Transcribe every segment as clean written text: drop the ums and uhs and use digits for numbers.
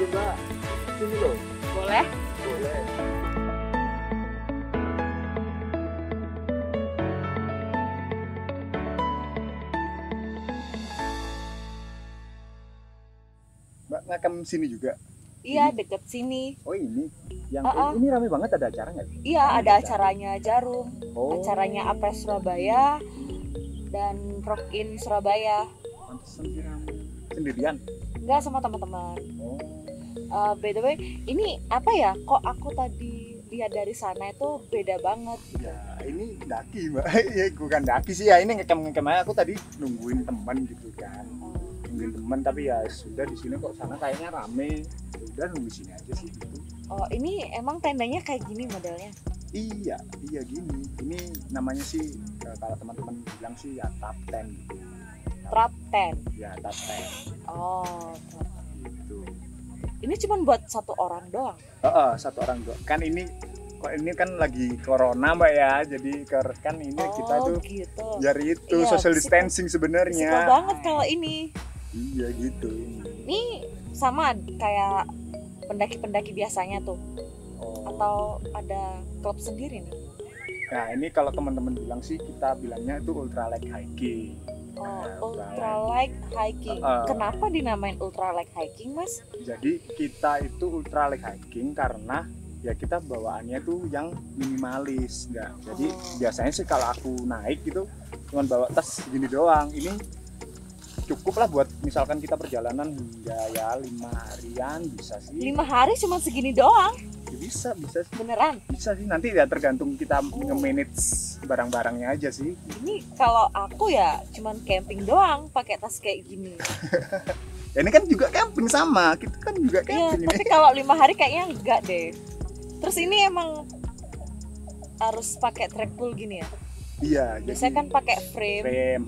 Mbak. Sini loh. Boleh? Boleh. Mbak ngakam sini juga. Iya, deket sini. Oh ini. Yang Uh-uh. ini rame banget, ada acara nggak? Iya, ada acaranya Jarum. Oh. Acaranya Apres Surabaya dan Rock in Surabaya. Pantesan sih rame. Sendirian. Enggak, sama teman-teman. Oh. By the way, ini apa ya? Kok aku tadi lihat dari sana itu beda banget. Ya ini daki Mbak. Ya bukan daki sih ya, ini ngecam aja. Aku tadi nungguin teman gitu kan. Nungguin teman, tapi ya sudah di sini kok sana kayaknya rame. Ya udah nunggu sini aja sih gitu. Oh, ini emang tendanya kayak gini modelnya? Iya gini. Ini namanya sih kalau teman-teman bilang sih ya top 10 gitu. Trap tent. Ya top 10 Oh, gitu. ini cuma buat satu orang doang. Satu orang doang. Kan ini kan lagi corona Mbak ya. Jadi kan ini kita tuh gitu. biar itu Iya, social psiko- distancing sebenarnya. Suka banget kalau ini. Iya gitu. Ini sama kayak pendaki-pendaki biasanya tuh. Oh. Atau ada klub sendiri nih? Nah ini kalau teman-teman bilang sih kita bilangnya itu ultralight hiking. Oh, Nah, ultralight hiking. Kenapa dinamain ultralight hiking, Mas? Jadi kita itu ultralight hiking karena ya kita bawaannya tuh yang minimalis, enggak. Jadi biasanya sih kalau aku naik gitu cuma bawa tas gini doang. Ini cukup lah buat misalkan kita perjalanan hingga ya 5 harian bisa sih. 5 hari cuma segini doang? Ya, bisa sih. Beneran? Bisa sih, nanti ya tergantung kita nge-manage barang-barangnya aja sih. Ini kalau aku ya cuman camping doang pakai tas kayak gini. Ya, ini kan juga camping sama, kita kan juga Iya, camping tapi ini. kalau 5 hari kayaknya enggak deh. Terus ini emang harus pakai track pull gini ya? Iya, Biasanya kan pakai frame.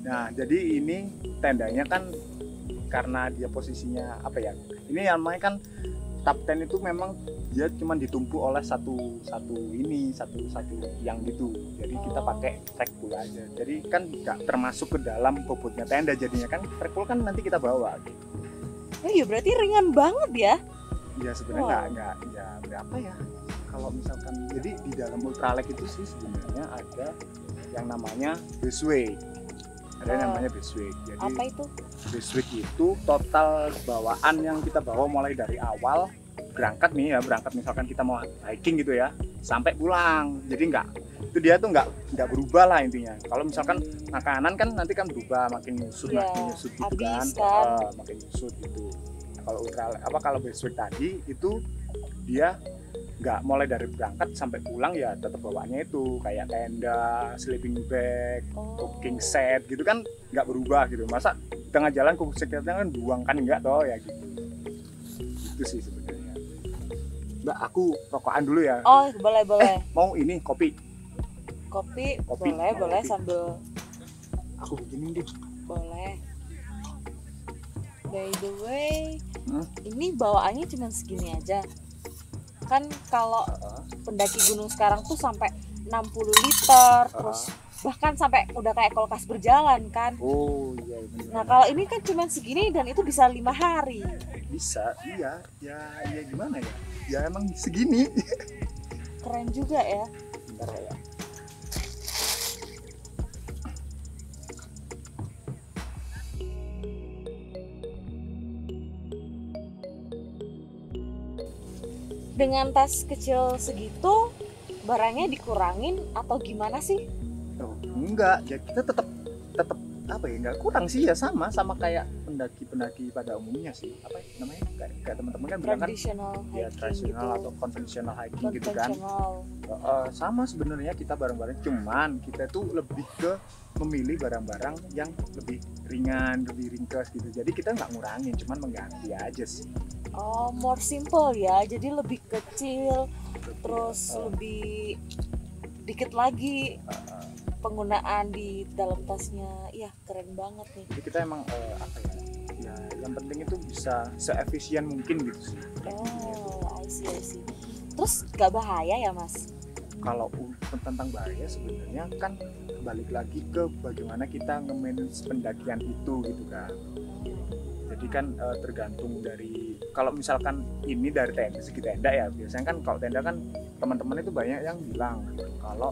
Nah, jadi ini tendanya kan karena dia posisinya apa ya? Ini namanya kan top 10 itu memang dia cuma ditumpu oleh satu yang gitu. Jadi kita pakai track pull aja. Jadi kan nggak termasuk ke dalam bobotnya tenda, jadinya kan track pull kan nanti kita bawa gitu. Oh iya, berarti ringan banget ya? Ya sebenarnya nggak ya berapa ya? Kalau misalkan jadi di dalam ultralight itu sih sebenarnya ada yang namanya base weight. Ada yang namanya base weight. Jadi apa itu? base weight itu total bawaan yang kita bawa mulai dari awal berangkat misalkan kita mau hiking gitu ya sampai pulang. Jadi itu dia tuh nggak berubah lah intinya. Kalau misalkan makanan kan nanti kan berubah makin nyusut gitu kan. Makin nyusut gitu. Kalau kalau base weight tadi itu dia nggak mulai dari berangkat sampai pulang ya tetap bawaannya itu kayak tenda, sleeping bag, cooking set gitu kan nggak berubah gitu. Masa tengah jalan cooking setnya kan buang kan enggak toh ya gitu. Itu sih sebenarnya. Mbak, aku rokokan dulu ya. Oh, boleh. Mau ini kopi. Kopi. Boleh sambil aku begini deh. boleh. By the way, ini bawaannya cuma segini aja. Kan kalau pendaki gunung sekarang tuh sampai 60 liter, terus bahkan sampai udah kayak kulkas berjalan kan. Oh iya benar. Nah kalau ini kan cuma segini dan itu bisa 5 hari. Bisa, iya. Ya gimana ya? Ya emang segini. Keren juga ya. Bentar ya. Dengan tas kecil segitu barangnya dikurangin atau gimana sih? Oh, enggak, ya kita tetap apa ya, enggak kurang sih ya sama kayak pendaki pada umumnya sih. Apa namanya? Kayak teman-teman kan bilang kan tradisional gitu. Atau konvensional hiking gitu kan. Sama sebenarnya kita bareng-bareng, cuman kita tuh lebih ke memilih barang-barang yang lebih ringan, lebih ringkas gitu. Jadi kita nggak ngurangin, cuman mengganti aja sih. Oh, more simple ya. Jadi lebih kecil, terus lebih dikit lagi penggunaan di dalam tasnya. Iya, keren banget nih. Jadi kita emang apa ya? Ya, yang penting itu bisa seefisien mungkin gitu sih. Oh, I see. Terus gak bahaya ya, Mas? Kalau tentang bahaya sebenarnya kan balik lagi ke bagaimana kita nge-manage pendakian itu gitu kan. Jadi kan tergantung dari, kalau misalkan ini dari tenda, segi tenda ya, biasanya kan kalau tenda kan teman-teman itu banyak yang bilang kalau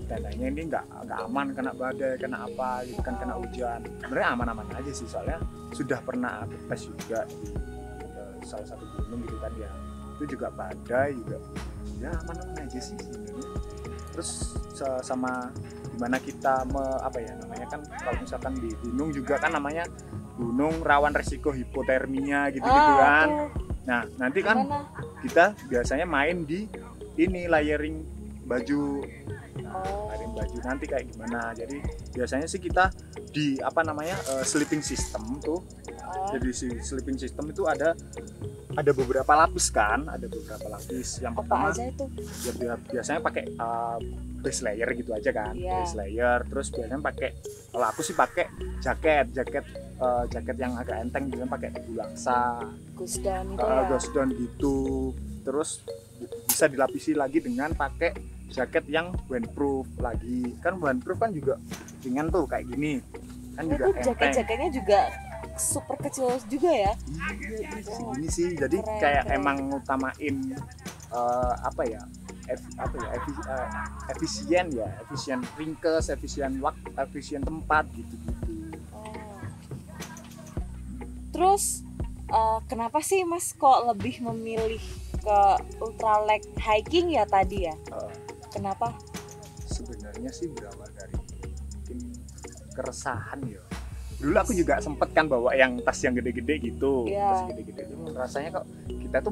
tendanya ini nggak aman, kena badai, kena apa gitu kan, kena hujan. Sebenarnya aman-aman aja sih, soalnya sudah pernah aku tes juga di salah satu gunung gitu kan ya, itu juga badai juga ya aman-aman aja sih sebenarnya. Terus sama gimana kita apa ya namanya kan, kalau misalkan di gunung juga kan namanya gunung rawan resiko hipotermia gitu-gitu kan. tuh. Nah nanti kan Gimana? kita biasanya main di ini layering baju. Oh. Layering baju nanti kayak gimana. Jadi biasanya sih kita di apa namanya sleeping system tuh. Jadi si sleeping system itu ada beberapa lapis kan, ada beberapa lapis. Yang Apa pertama aja itu? ya biasanya pakai base layer gitu aja kan. Iya. Base layer, terus biasanya pakai, kalau aku sih pakai jaket yang agak enteng gitu, pakai bulaksa, Ghost down itu ya. ghost down gitu. Terus bisa dilapisi lagi dengan pakai jaket yang windproof lagi. Kan windproof kan juga ringan tuh kayak gini. Kan juga Itu enteng. jaket-jaketnya juga super kecil juga ya. Iya, ini sih. Jadi Keren, kayak keren. emang ngutamain efisien ringkes, efisien waktu, efisien tempat gitu-gitu. Oh. Terus kenapa sih Mas kok lebih memilih ke ultralight hiking ya tadi ya? Eh, Kenapa? Sebenarnya sih berawal dari mungkin keresahan ya. Dulu aku juga sempet kan bawa yang tas yang gede-gede gitu. Iya. Tas gede-gede itu rasanya kok kita tuh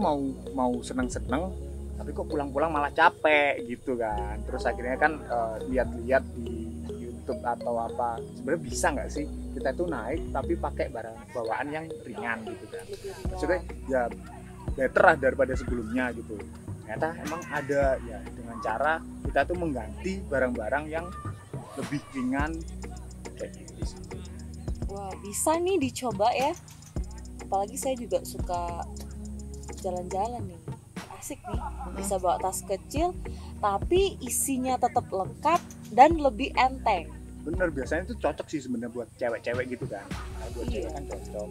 mau seneng-seneng, tapi kok pulang-pulang malah capek gitu kan. Terus akhirnya kan lihat-lihat di YouTube atau apa, sebenarnya bisa nggak sih kita tuh naik tapi pakai barang bawaan yang ringan gitu kan. Lebih ringan. Maksudnya ya better lah daripada sebelumnya gitu. Ternyata emang ada ya, dengan cara kita tuh mengganti barang-barang yang lebih ringan kayak gitu sih. Wah, bisa nih dicoba ya. Apalagi saya juga suka jalan-jalan nih. Asik nih. Bisa bawa tas kecil tapi isinya tetap lengkap dan lebih enteng. Bener, biasanya itu cocok sih sebenarnya buat cewek-cewek gitu kan. Nah, buat Iya. cewek kan cocok.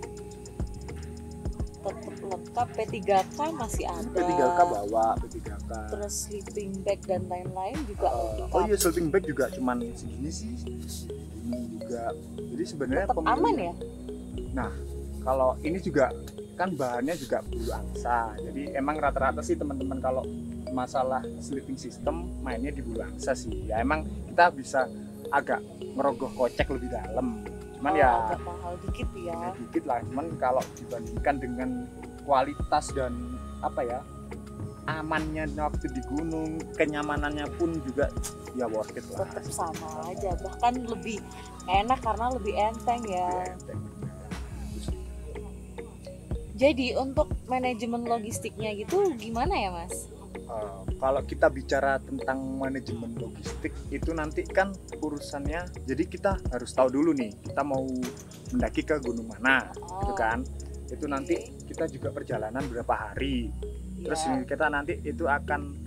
Tetap lengkap, P3K masih ada. P3K bawa, P3K. Terus sleeping bag dan lain-lain juga lengkap. Oh iya, sleeping bag juga cuman segini sih. Segini juga. Jadi sebenarnya Tetap aman ya? Nah, kalau ini juga kan bahannya juga bulu angsa. Jadi emang rata-rata sih teman-teman kalau masalah sleeping system mainnya di bulu angsa sih. Ya emang kita bisa agak merogoh kocek lebih dalam. Cuman ya agak mahal dikit ya. dikit lah. Cuman kalau dibandingkan dengan kualitas dan apa ya, amannya waktu di gunung, kenyamanannya pun juga ya worth it lah. Tetap sama aja, bahkan lebih enak karena lebih enteng ya. Lebih enteng. Jadi untuk manajemen logistiknya gitu gimana ya Mas? Kalau kita bicara tentang manajemen logistik itu nanti kan urusannya, jadi kita harus tahu dulu nih kita mau mendaki ke gunung mana, gitu kan. Itu nanti kita juga perjalanan berapa hari. Terus Ya. kita nanti itu akan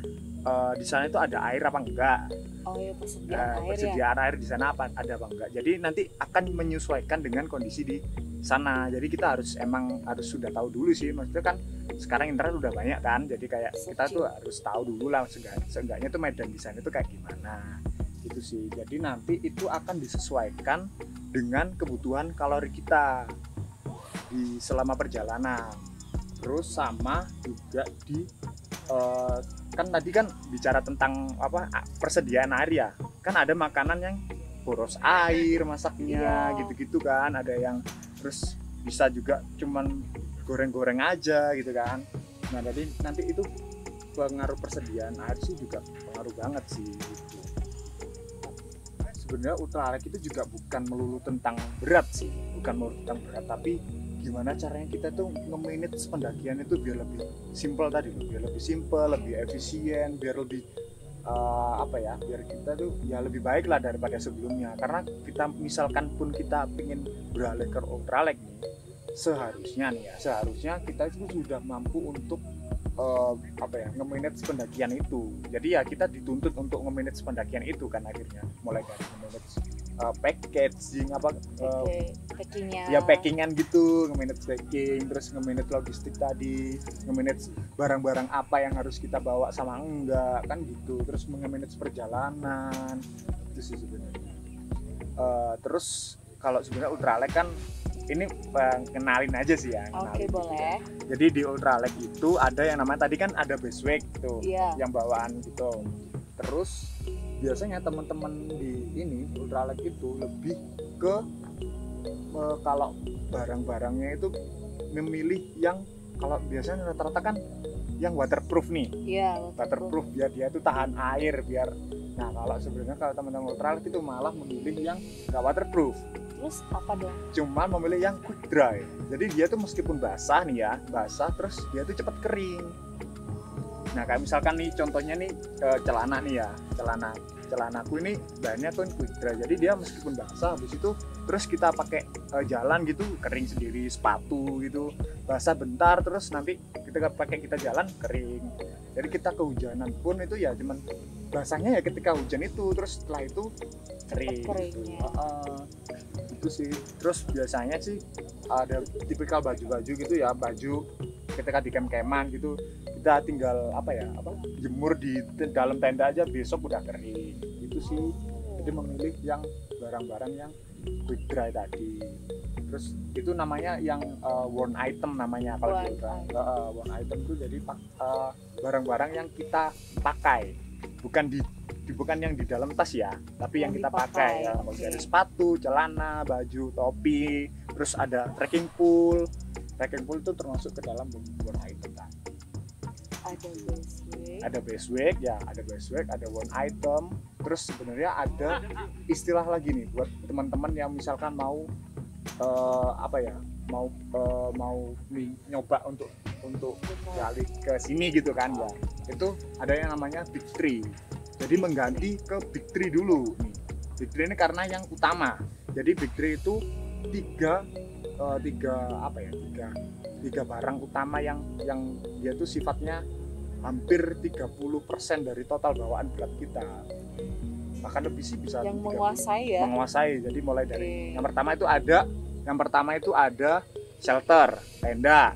di sana itu ada air apa enggak, Oh ya, persediaan air ya. persediaan air di sana apa ada apa enggak. Jadi nanti akan menyesuaikan dengan kondisi di sana. Jadi kita harus sudah tahu dulu sih. Maksudnya kan sekarang internet udah banyak kan. Jadi kayak kita tuh harus tahu dulu lah seenggaknya tuh medan di sana itu kayak gimana. Gitu sih. Jadi nanti itu akan disesuaikan dengan kebutuhan kalori kita di selama perjalanan. Terus sama juga di kan tadi kan bicara tentang apa persediaan air ya. Kan ada makanan yang boros air masaknya, Iya. gitu-gitu kan. Ada yang terus bisa juga cuman goreng-goreng aja gitu kan. Nah jadi nanti itu pengaruh persediaan air sih juga pengaruh banget sih gitu. Sebenarnya ultralight itu juga bukan melulu tentang berat sih, bukan melulu tentang berat, tapi gimana caranya kita tuh nge-manage pendakian itu biar lebih simple tadi loh, biar lebih simple, lebih efisien, biar lebih biar kita tuh ya lebih baik lah daripada sebelumnya. Karena kita misalkan pun kita pengen beralih ke ultralight nih, seharusnya kita itu sudah mampu untuk nge-manage pendakian itu. Jadi ya kita dituntut untuk nge-manage pendakian itu kan akhirnya, mulai dari nge-manage packaging apa packingnya. ya packingan gitu, nge-manage packing, terus nge-manage logistik tadi, nge-manage barang-barang apa yang harus kita bawa sama enggak kan gitu, terus nge-manage perjalanan itu sih sebenarnya. Terus kalau sebenarnya ultralight kan ini kenalin aja sih ya. Oke, boleh. Jadi di ultralight itu ada yang namanya tadi kan ada base weight tuh, yang bawaan gitu. Terus biasanya teman-teman di ini ultralight itu lebih ke kalau barang-barangnya itu memilih yang kalau biasanya rata-rata kan yang waterproof nih. Iya, waterproof biar dia itu tahan air biar. Nah, kalau sebenarnya kalau teman-teman ultralight itu malah memilih yang nggak waterproof. Terus apa dong? Cuman memilih yang quick dry. Jadi dia tuh meskipun basah nih ya, basah terus dia tuh cepat kering. Nah, kayak misalkan nih contohnya nih celana nih ya, celanaku ini bahannya tuh quick dry. Jadi dia meskipun basah habis itu terus kita pakai jalan gitu kering sendiri, sepatu gitu basah bentar terus nanti kita jalan kering. Jadi kita kehujanan pun itu ya cuman basahnya ya ketika hujan itu, terus setelah itu kering gitu. Itu sih. Terus biasanya sih ada tipikal baju-baju gitu ya, baju ketika di camp-campan gitu kita tinggal jemur di dalam tenda aja besok udah kering itu sih. Jadi memilih yang barang-barang yang quick dry tadi. Terus itu namanya yang worn item namanya kalau di worn item itu jadi barang-barang yang kita pakai, bukan yang di dalam tas ya, tapi yang kita pakai ya, dari sepatu, celana, baju, topi, terus ada trekking pole itu termasuk ke dalam worn item kan. Ada base weight, ada worn item. Terus sebenarnya ada istilah lagi nih buat teman-teman yang misalkan mau mau nyoba untuk balik ke sini gitu kan ya. Itu ada yang namanya big three. Jadi mengganti ke big three dulu nih. Big three ini karena yang utama. Jadi big three itu tiga barang utama yang dia tuh sifatnya hampir 30% dari total bawaan berat kita. Bahkan lebih sih bisa yang menguasai. Jadi mulai dari yang pertama itu ada shelter, tenda.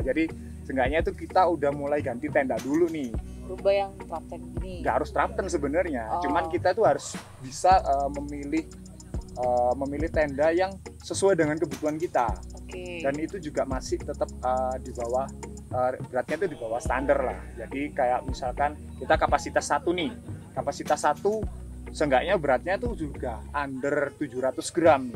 Jadi seenggaknya itu kita udah mulai ganti tenda dulu nih. Rubah yang trapten gini. Nggak harus trapten sebenarnya. Cuman kita tuh harus bisa memilih tenda yang sesuai dengan kebutuhan kita. Dan itu juga masih tetap di bawah beratnya itu di bawah standar lah. Jadi kayak misalkan kita kapasitas 1 nih. Kapasitas 1 seenggaknya beratnya tuh juga under 700 gram.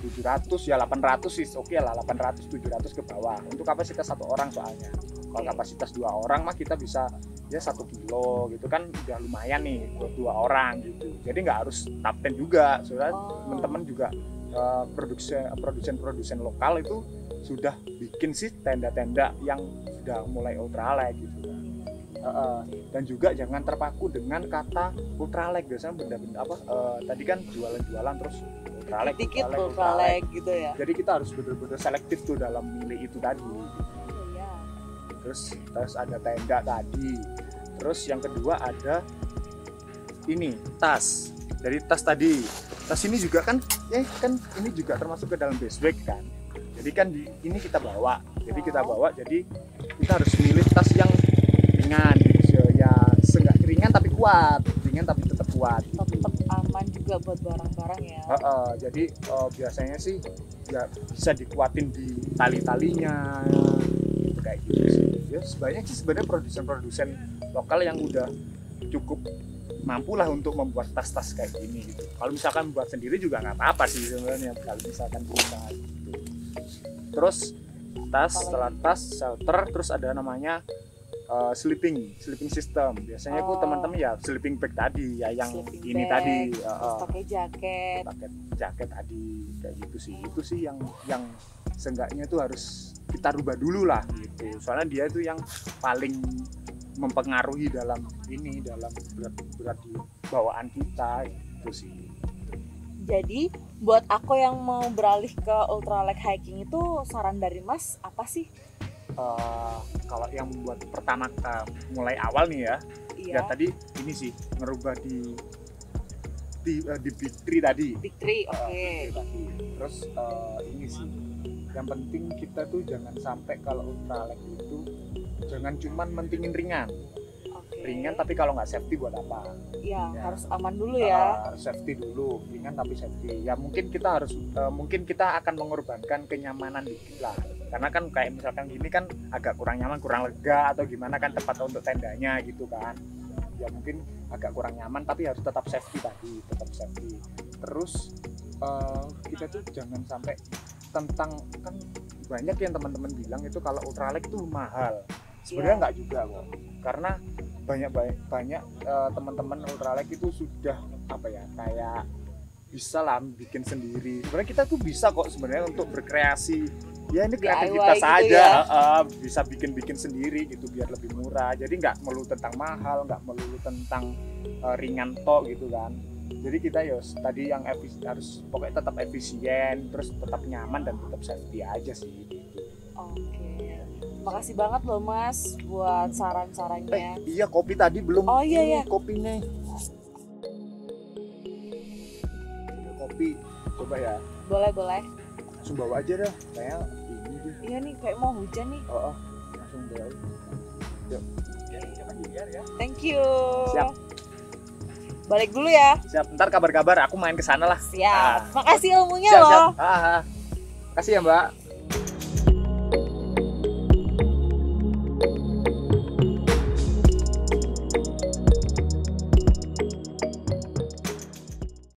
700 ya 800 sih oke lah, 800 700 ke bawah untuk kapasitas 1 orang soalnya. Kalau kapasitas 2 orang mah kita bisa ya 1 kilo gitu kan udah lumayan nih buat 2 orang gitu. Jadi nggak harus trapten juga, soalnya teman-teman juga produsen lokal itu sudah bikin sih tenda-tenda yang sudah mulai ultralight gitu. Dan juga jangan terpaku dengan kata ultralight. Biasanya benda-benda tadi kan jualan-jualan terus ultralight gitu ya. Jadi kita harus benar-benar selektif tuh dalam milih itu tadi. Terus ada tenda tadi. Terus yang kedua ada ini tas. Dari tas tadi. Tas ini juga kan ini juga termasuk ke dalam base weight kan. Jadi kan ini kita bawa. Jadi kita harus milih tas yang ringan gitu ya, seenggak ringan tapi kuat, tetap kuat. Tetap aman juga buat barang-barang ya. Jadi biasanya sih ya bisa dikuatin di tali-talinya kayak gitu sih. Ya banyak sih sebenarnya produsen-produsen lokal yang udah cukup mampu lah untuk membuat tas-tas kayak gini gitu. Kalau misalkan buat sendiri juga nggak apa-apa sih sebenarnya kalau misalkan bisa gitu. Terus setelah tas, shelter, terus ada namanya sleeping system. Biasanya teman-teman ya sleeping bag tadi ya yang sleeping ini bag, tadi pakai jaket tadi kayak gitu sih. Itu sih yang seenggaknya itu harus kita rubah dulu lah gitu. Soalnya dia itu yang paling mempengaruhi dalam berat di bawaan kita itu sih. Jadi buat aku yang mau beralih ke ultralight hiking itu saran dari Mas apa sih? Kalau yang buat pertama mulai awal nih ya tadi ini sih ngerubah di di Big Tree tadi. Big Tree, oke. Big Tree tadi. Terus ini sih, yang penting kita tuh jangan sampai kalau ultralight itu jangan cuman mentingin ringan. Ringan tapi kalau nggak safety buat apa? Ya, harus aman dulu ya. Harus safety dulu, ringan tapi safety. Ya mungkin kita harus mungkin kita akan mengorbankan kenyamanan dikit lah. Karena kan kayak misalkan gini kan agak kurang nyaman, kurang lega atau gimana kan tempat untuk tendanya gitu kan. Ya mungkin agak kurang nyaman tapi harus tetap safety tadi, tetap safety. Terus kita tuh jangan sampai tentang kan banyak yang teman-teman bilang itu kalau ultralight itu mahal. Sebenarnya nggak juga kok. Karena banyak teman-teman ultralight itu sudah apa ya kayak bisa lah bikin sendiri. Sebenarnya kita tuh bisa kok sebenarnya untuk berkreasi. Ya ini kreativitas gitu aja, ya? bisa bikin sendiri gitu biar lebih murah. Jadi nggak melulu tentang mahal, nggak melulu tentang ringan tok gitu kan. Jadi kita tadi yang harus pokoknya tetap efisien, terus tetap nyaman dan tetap safety aja sih. Oke. Makasih banget loh Mas buat saran-sarannya. Iya kopi tadi belum. Oh iya ya. Kopinya. Kopi, coba ya. Boleh. Langsung bawa aja dah. Kayak ini deh. Iya nih kayak mau hujan nih. Langsung bawa. Yuk. Ya. Thank you. Siap. Balik dulu ya. Siap. Ntar kabar-kabar aku main ke sana lah. Siap. Makasih ilmunya siap, loh. Siap. Kasih ya Mbak.